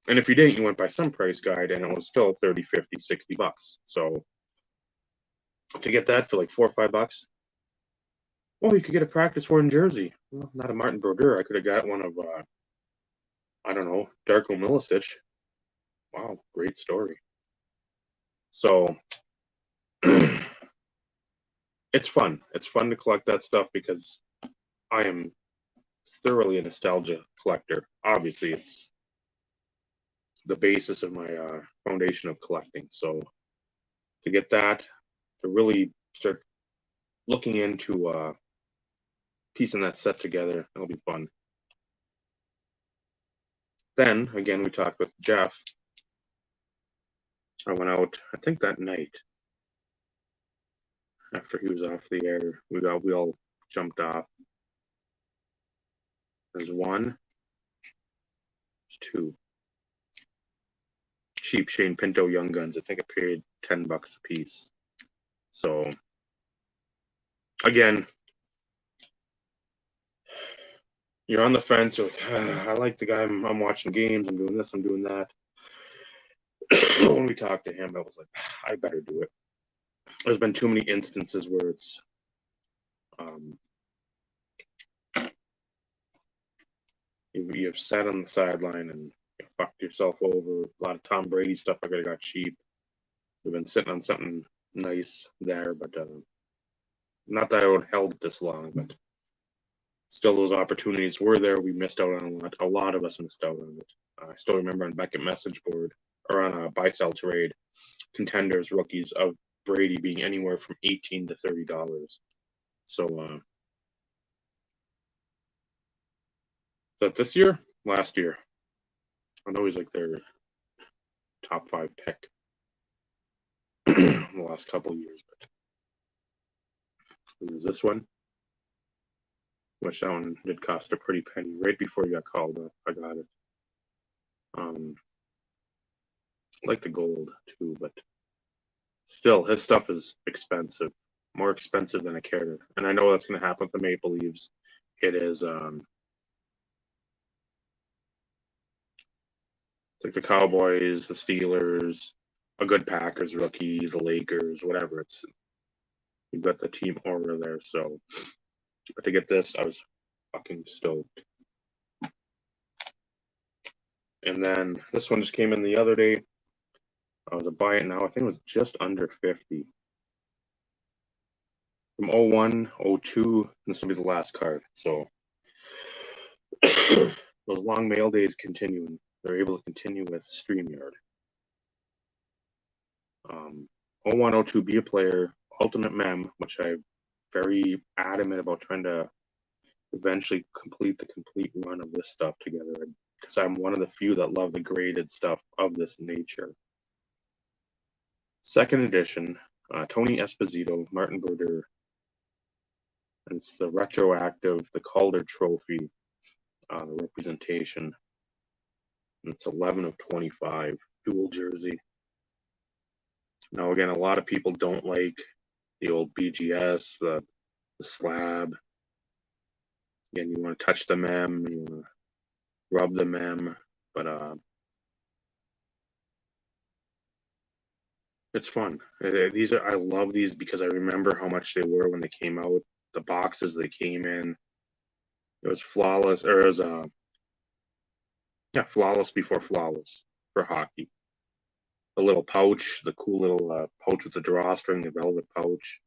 And if you didn't, you went by some price guide and it was still 30, 50, 60 bucks. So to get that for like $4 or $5, well, you could get a practice worn jersey. Well, not a Martin Brodeur. I could have got one of, I don't know, Darko Milicic. Wow, great story. So it's fun. It's fun to collect that stuff because I am thoroughly a nostalgia collector. Obviously, it's the basis of my foundation of collecting. So to get that, to really start looking into piecing that set together, it'll be fun. Then, again, we talked with Jeff. I went out, I think that night, after he was off the air, we all jumped off. There's 1, there's 2. Cheap Shane Pinto Young Guns. I think I paid $10 a piece. So, again, you're on the fence. You're like, I like the guy. I'm watching games. I'm doing this. I'm doing that. When we talked to him, I was like, I better do it. There's been too many instances where it's you've sat on the sideline and you fucked yourself over. A lot of Tom Brady stuff I could have got cheap. We've been sitting on something nice there, but not that I would have held it this long, but still those opportunities were there. We missed out on a lot. A lot of us missed out on it. I still remember on Beckett message board or on a buy-sell trade, contenders, rookies of Brady being anywhere from $18 to $30. So, is that this year? Last year. I know he's like their top 5 pick in the last couple of years. But there's this one, which that one did cost a pretty penny. Right before he got called up, I got it. I like the gold too, but still, his stuff is expensive, more expensive than I cared. And I know that's going to happen with the Maple Leafs. It is, it's like the Cowboys, the Steelers, a good Packers rookie, the Lakers, whatever. You've got the team aura there. So, but to get this, I was fucking stoked. And then this one just came in the other day. I was a buy it now. I think it was just under 50. From 01, 02, this will be the last card. So those long mail days continuing. They're able to continue with StreamYard. 01, 02, be a player. Ultimate Mem, which I'm very adamant about trying to eventually complete the complete run of this stuff together. Because I'm one of the few that love the graded stuff of this nature. Second edition, Tony Esposito, Martin Brodeur, and it's the retroactive, the Calder Trophy representation. And it's 11 of 25, dual jersey. Now, again, a lot of people don't like the old BGS, the slab. Again, you want to touch the mem, you want to rub the mem, but it's fun. These are, I love these because I remember how much they were when they came out. The boxes they came in, it was flawless, or it was flawless before flawless for hockey. The little pouch, the cool little pouch with the drawstring, the velvet pouch.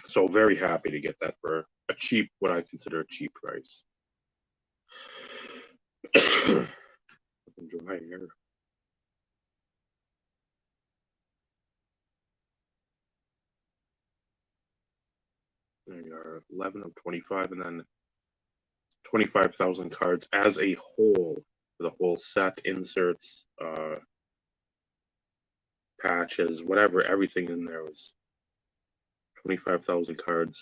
So very happy to get that for a cheap, what I consider a cheap price. Dry here. There you are, 11 of 25, and then 25,000 cards as a whole. The whole set, inserts, patches, whatever, everything in there was 25,000 cards.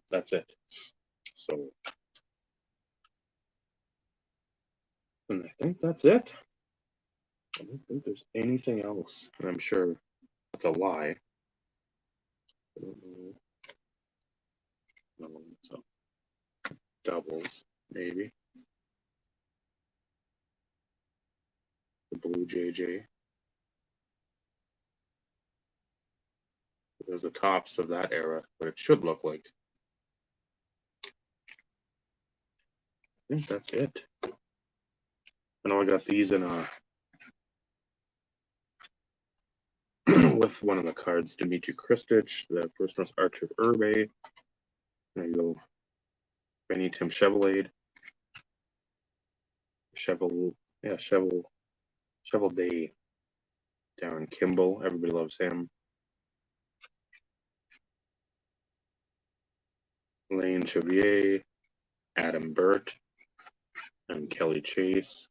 That's it. So, and I think that's it. I don't think there's anything else. And I'm sure that's a lie. I don't know. No, so doubles, maybe. The blue JJ. There's the tops of that era, what it should look like. I think that's it. And I got these in a with one of the cards, Dimitri Kristich. The first one's Archer Urbe. There you go. Benny Tim Chevelade. Chevel Day. Darren Kimball. Everybody loves him. Lane Chevier. Adam Burt. And Kelly Chase.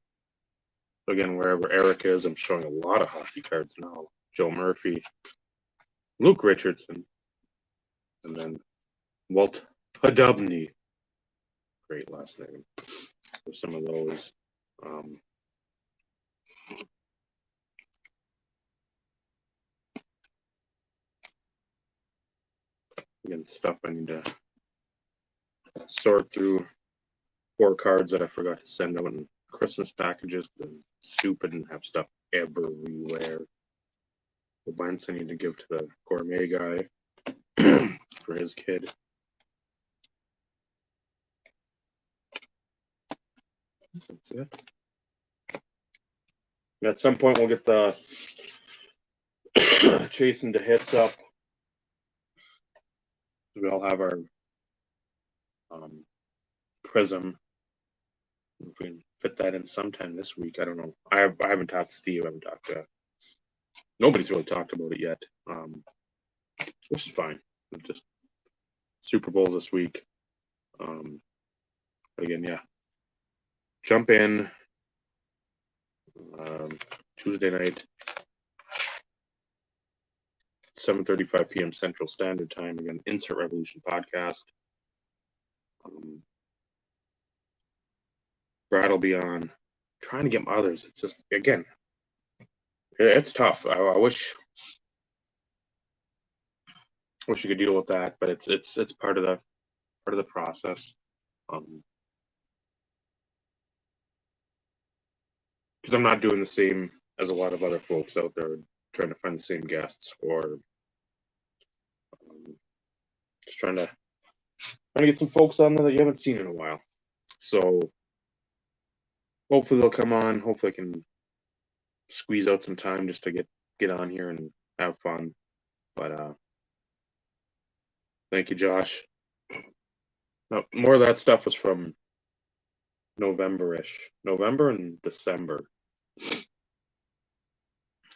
So again, wherever Eric is, I'm showing a lot of hockey cards now. Joe Murphy. Luke Richardson. And then Walt Podubny. Great last name. For some of those. Again, stuff I need to sort through. 4 cards that I forgot to send out in Christmas packages. I'm stupid and have stuff everywhere. The bunch I need to give to the gourmet guy for his kid. That's it. At some point, we'll get the chasing to hits up. We all have our prism. If we can fit that in sometime this week, I don't know. I haven't talked to Steve. I haven't talked to. Nobody's really talked about it yet, which is fine. Just Super Bowl this week. But again, yeah. Jump in Tuesday night, 7:35 p.m. Central Standard Time. Again, Insert Revolution podcast. Brad will be on. Trying to get my others. It's just, again, it's tough. I wish you could deal with that, but it's part of the process. Because I'm not doing the same as a lot of other folks out there trying to find the same guests, or just trying to get some folks on there that you haven't seen in a while. So hopefully they'll come on. Hopefully I can squeeze out some time just to get on here and have fun. But thank you, Josh. Now, more of that stuff was from November and December,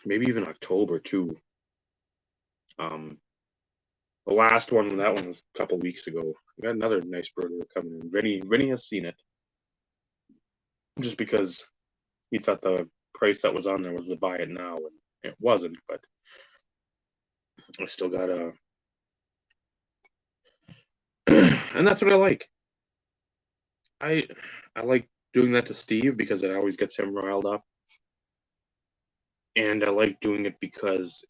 maybe even October too. The last one, that one was a couple weeks ago. We got another nice burger coming in. Vinny has seen it, just because he thought the price that was on there was to buy it now, it wasn't, but I still gotta, and that's what I like. I I like doing that to Steve because it always gets him riled up, and I like doing it because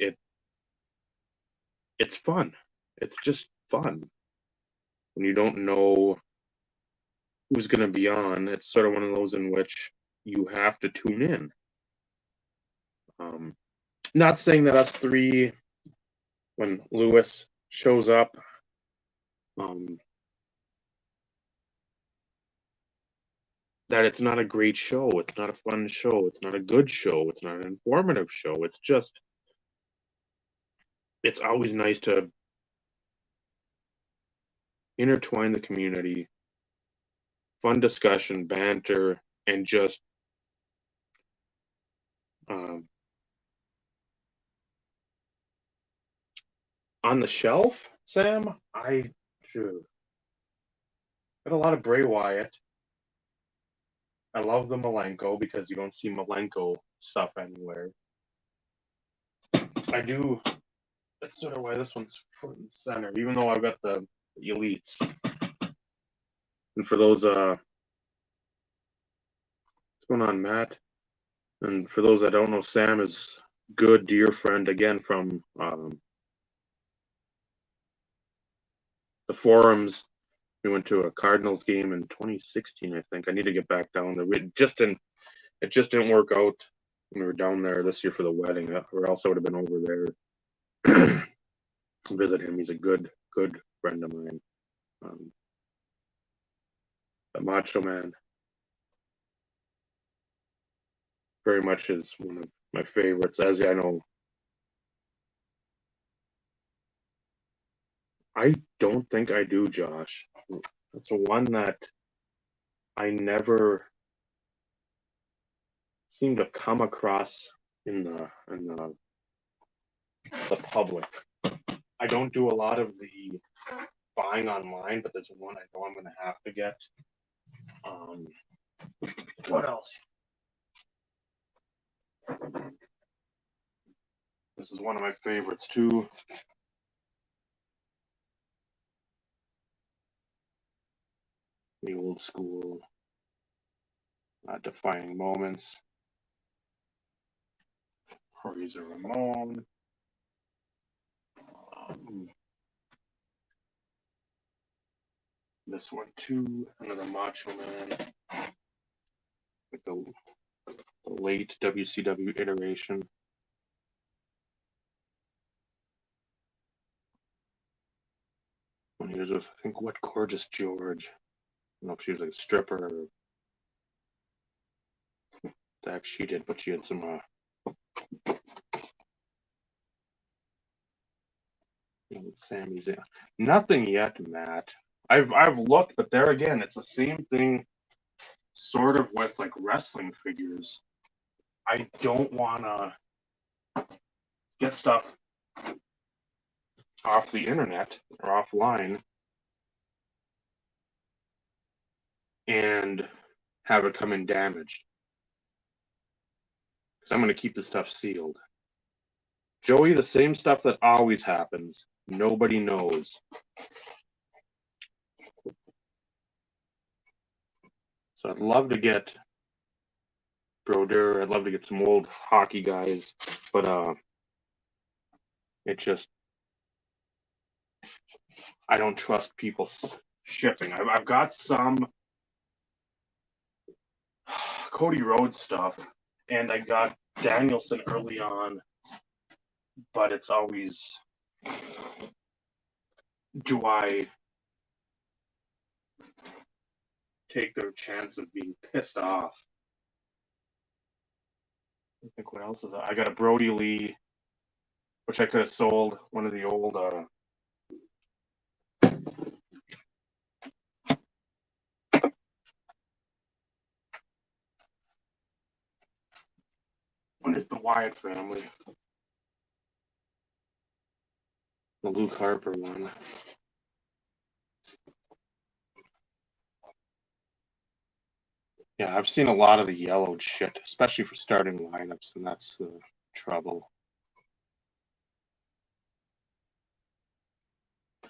it's fun. It's just fun when you don't know who's going to be on. It's sort of one of those in which you have to tune in. Um, Not saying that us three, when Lewis shows up, um, that it's not a great show. It's not a fun show. It's not a good show. It's not an informative show. It's just, it's always nice to intertwine the community, fun discussion, banter, and just um, on the shelf, Sam. I got a lot of Bray Wyatt. I love the Malenko because you don't see Malenko stuff anywhere. I do. That's sort of why this one's front and center, even though I've got the elites. And for those, what's going on, Matt? And for those that don't know, Sam is good, dear friend again from the forums. We went to a Cardinals game in 2016, I think. I need to get back down there. It just didn't work out when we were down there this year for the wedding, or else I would have been over there visit him. He's a good friend of mine. Um, the Macho Man very much is one of my favorites. As I know, I don't think I do, Josh. That's one that I never seem to come across in the public. I don't do a lot of the buying online, but there's one I know I'm going to have to get. Um, what else? This is one of my favorites too. The old school defining moments. Razor Ramon. This one too, another Macho Man. Like the late WCW iteration. When he was with, I think, what, Gorgeous George. I don't know if she was like a stripper or that she did, but she had some Sammy's in. Nothing yet, Matt. I've looked, but there again, it's the same thing sort of with like wrestling figures. I don't wanna get stuff off the internet or offline and have it come in damaged. Because I'm gonna keep the stuff sealed. Joey, the same stuff that always happens. Nobody knows. So I'd love to get Broder. I'd love to get some old hockey guys, but it just, I don't trust people shipping. I've got some Cody Rhodes stuff, and I got Danielson early on, but it's always, do I take their chance of being pissed off? I think what else is that? I got a Brody Lee, which I could have sold one of the old what is the Wyatt family? The Luke Harper one. Yeah, I've seen a lot of the yellowed shit, especially for starting lineups, and that's the trouble.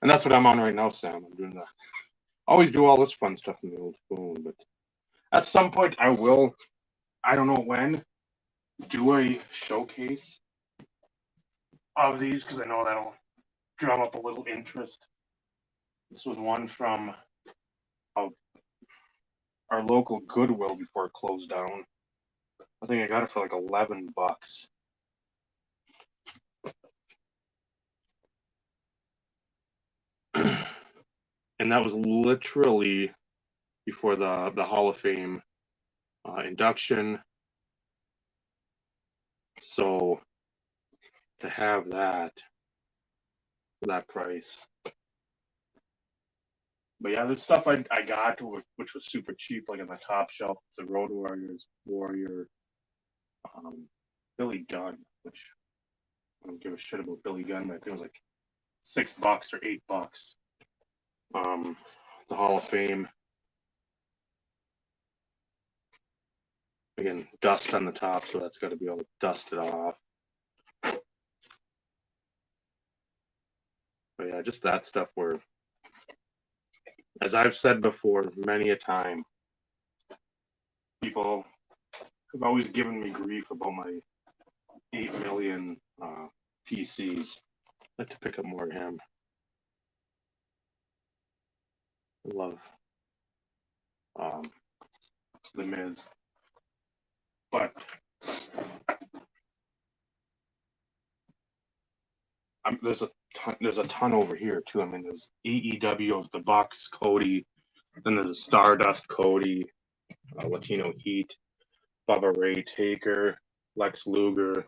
And that's what I'm on right now, Sam. I'm doing that. Always do all this fun stuff in the old phone, but at some point I will, I don't know when, do a showcase of these because I know that'll drum up a little interest. This was one from our local Goodwill before it closed down. I think I got it for like $11. And that was literally before the Hall of Fame induction. So to have that for that price. But yeah, there's stuff I got which was super cheap, like on the top shelf. It's a Road Warrior, Billy Gunn, which I don't give a shit about Billy Gunn, but I think it was like $6 or $8. The Hall of Fame. Again, dust on the top, so that's got to be able to dust it off. But yeah, just that stuff where, as I've said before many a time, people have always given me grief about my 8 million PCs. I'd like to pick up more of him. I love The Miz. But there's a ton over here too. I mean, there's AEW, the Bucks, Cody, then there's a Stardust, Cody, Latino Heat, Bubba Ray, Taker, Lex Luger,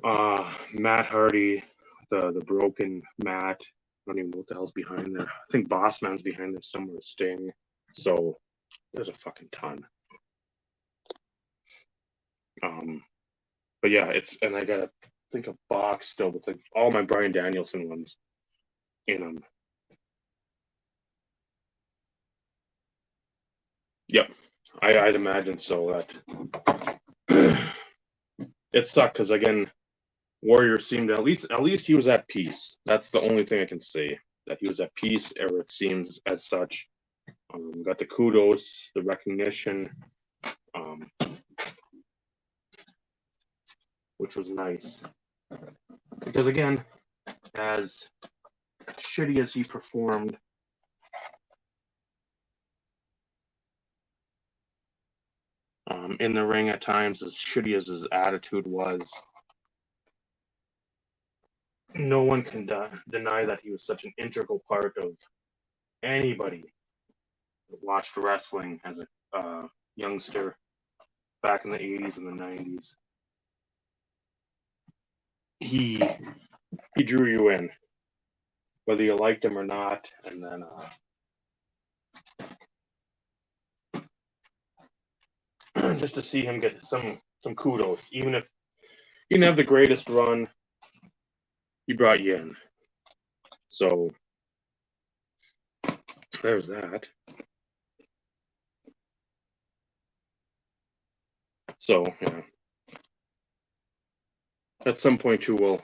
Matt Hardy, the broken Matt. I don't even know what the hell's behind there. I think Bossman's behind there somewhere. Sting. So there's a fucking ton. But yeah, and I got a box still with like all my Bryan Danielson ones in them. Yep, I'd imagine so. That it sucked because again, Warrior seemed at least he was at peace. That's the only thing I can say, that he was at peace, or it seems as such. Got the kudos, the recognition, which was nice. Because again, as shitty as he performed, in the ring at times, as shitty as his attitude was, no one can deny that he was such an integral part of anybody that watched wrestling as a youngster back in the 80s and the 90s. He drew you in, whether you liked him or not, and then just to see him get some kudos, even if he didn't have the greatest run, he brought you in. So there's that. So yeah, at some point too, we'll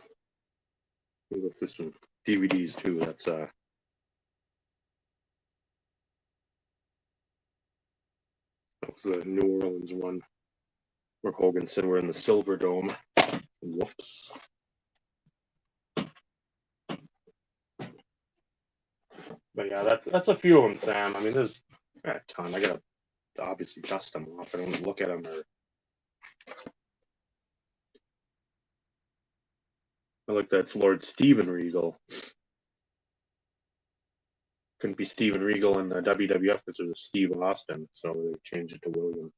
go through some DVDs too. That's that was the New Orleans one where Hogan said we're in the Silver Dome. Whoops. But yeah, that's a few of them, Sam. I mean, there's a ton. I gotta obviously dust them off. I don't look at them or. I like that's Lord Steven Regal. Couldn't be Steven Regal in the WWF because it was Steve Austin, so they changed it to William.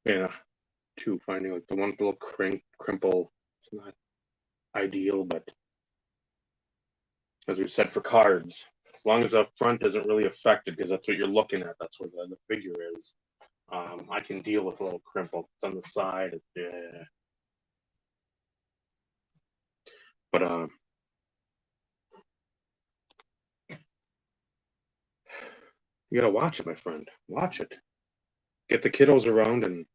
Yeah, too, finding like the one little crimple. It's not ideal, but as we said for cards, as long as the front isn't really affected, because that's what you're looking at, that's where the figure is. I can deal with a little crimple. It's on the side. Yeah. But you gotta watch it, my friend. Watch it. Get the kiddos around and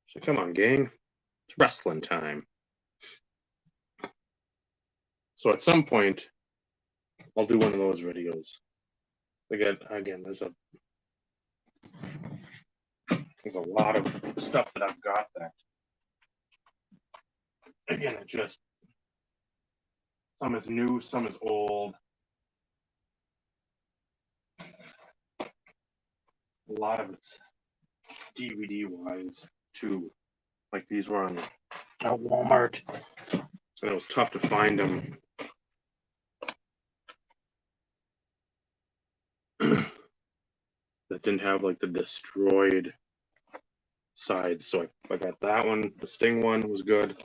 say, come on, gang. It's wrestling time. So at some point, I'll do one of those videos. Again, there's a lot of stuff that I've got that, again, it just, some is new, some is old. A lot of it's DVD wise too. Like these were on at Walmart, and it was tough to find them. That didn't have like the destroyed sides. So I got that one. The Sting one was good.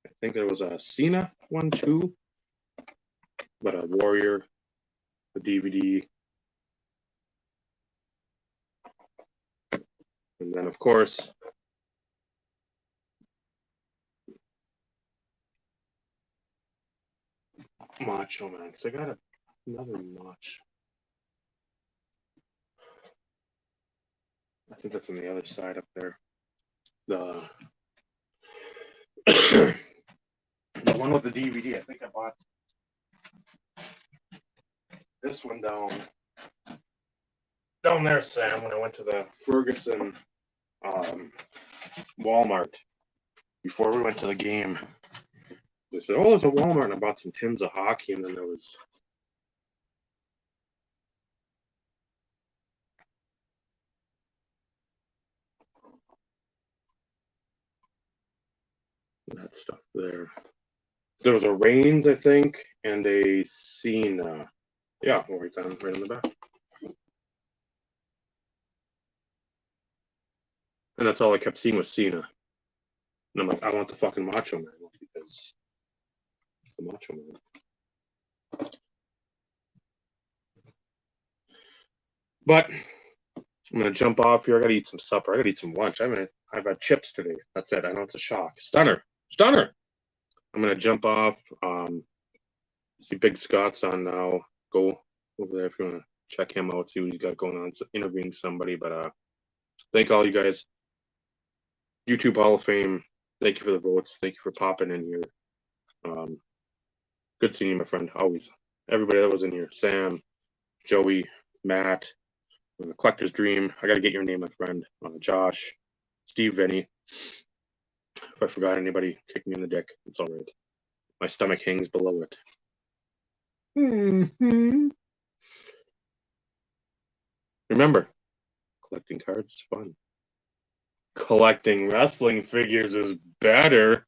I think there was a Cena one too, but a Warrior, the DVD. And then of course, Macho Man, because I got another Macho. I think that's on the other side up there. The the one with the DVD. I think I bought this one down there, Sam, when I went to the Ferguson Walmart before we went to the game. They said, "Oh, there's a Walmart," and I bought some tins of hockey, and then there was that stuff there. There was a Reigns, I think, and a Cena. Yeah, right in the back. And that's all I kept seeing was Cena. And I'm like, I want the fucking Macho Man because it's the Macho Man. But I'm gonna jump off here. I gotta eat some supper. I gotta eat some lunch. I've had chips today. That's it. I know it's a shock. Stunner. I'm gonna jump off. See Big Scott's on now. Go over there if you wanna check him out, see what he's got going on, interviewing somebody. But thank all you guys. YouTube Hall of Fame. Thank you for the votes. Thank you for popping in here. Good seeing you, my friend. Always. Everybody that was in here. Sam, Joey, Matt, Collector's Dream. I got to get your name, my friend. Josh, Steve, Vinny. If I forgot anybody, kick me in the dick. It's all right. My stomach hangs below it. Remember, collecting cards is fun. Collecting wrestling figures is better.